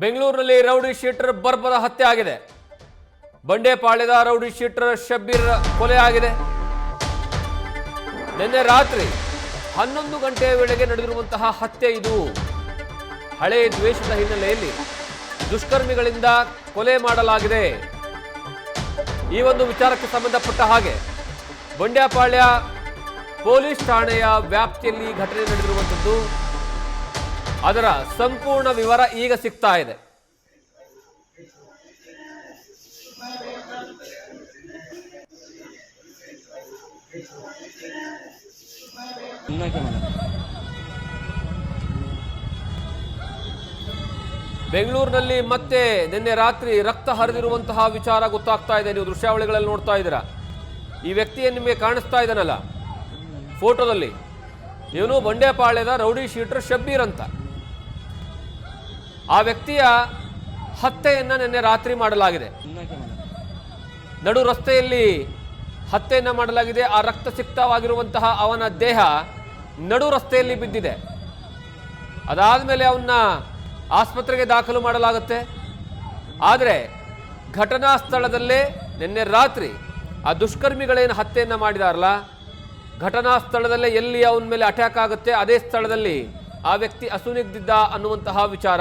ಬೆಂಗಳೂರಿನಲ್ಲಿ rowdy sheeter ಬರ್ಬರ ಹತ್ಯೆ ಆಗಿದೆ. ಬಂಡೆಪಾಳ್ಯದ ರೌಡಿ ಶೀಟರ್ ಶಬ್ಬೀರ್ ಕೊಲೆ ಆಗಿದೆ. ನಿನ್ನೆ ರಾತ್ರಿ 11 ಗಂಟೆಯ ವೇಳೆಗೆ ನಡೆದಿರುವಂತಹ ಹತ್ಯೆ ಇದು. ಹಳೆ ದ್ವೇಷದ ಹಿನ್ನೆಲೆಯಲ್ಲಿ ದುಷ್ಕರ್ಮಿಗಳಿಂದ ಕೊಲೆ ಮಾಡಲಾಗಿದೆ. ಈ ಒಂದು ವಿಚಾರಕ್ಕೆ ಸಂಬಂಧಪಟ್ಟ ಹಾಗೆ ಬಂಡೆಪಾಳ್ಯ ಪೊಲೀಸ್ ಠಾಣೆಯ ವ್ಯಾಪ್ತಿಯಲ್ಲಿ ಘಟನೆ ನಡೆದಿರುವಂಥದ್ದು. ಅದರ ಸಂಪೂರ್ಣ ವಿವರ ಈಗ ಸಿಗ್ತಾ ಇದೆ. ಬೆಂಗಳೂರಿನಲ್ಲಿ ಮತ್ತೆ ನಿನ್ನೆ ರಾತ್ರಿ ರಕ್ತ ಹರಿದಿರುವಂತಹ ವಿಚಾರ ಗೊತ್ತಾಗ್ತಾ ಇದೆ. ನೀವು ದೃಶ್ಯಾವಳಿಗಳಲ್ಲಿ ನೋಡ್ತಾ ಇದ್ದೀರಾ. ಈ ವ್ಯಕ್ತಿಯನ್ನು ನಿಮಗೆ ಕಾಣಿಸ್ತಾ ಇದ್ದಾನಲ್ಲ ಫೋಟೋದಲ್ಲಿ, ಇವನು ಬಂಡೆಪಾಳ್ಯದ ರೌಡಿ ಶೀಟರ್ ಶಬ್ಬೀರ್ ಅಂತ. ಆ ವ್ಯಕ್ತಿಯ ಹತ್ಯೆಯನ್ನ ನಿನ್ನೆ ರಾತ್ರಿ ಮಾಡಲಾಗಿದೆ. ನಡು ರಸ್ತೆಯಲ್ಲಿ ಹತ್ಯೆಯನ್ನ ಮಾಡಲಾಗಿದೆ. ಆ ರಕ್ತಸಿಕ್ತವಾಗಿರುವಂತಹ ಅವನ ದೇಹ ನಡು ರಸ್ತೆಯಲ್ಲಿ ಬಿದ್ದಿದೆ. ಅದಾದ್ಮೇಲೆ ಅವನ್ನ ಆಸ್ಪತ್ರೆಗೆ ದಾಖಲು ಮಾಡಲಾಗುತ್ತೆ. ಆದರೆ ಘಟನಾ ಸ್ಥಳದಲ್ಲೇ ನಿನ್ನೆ ರಾತ್ರಿ ಆ ದುಷ್ಕರ್ಮಿಗಳೇನು ಹತ್ಯೆಯನ್ನ ಮಾಡಿದಾರಲ್ಲ, ಘಟನಾ ಸ್ಥಳದಲ್ಲೇ ಎಲ್ಲಿ ಅವನ ಮೇಲೆ ಅಟ್ಯಾಕ್ ಆಗುತ್ತೆ ಅದೇ ಸ್ಥಳದಲ್ಲಿ ಆ ವ್ಯಕ್ತಿ ಅಸುನೀಗಿದ್ದ ಅನ್ನುವಂತಹ ವಿಚಾರ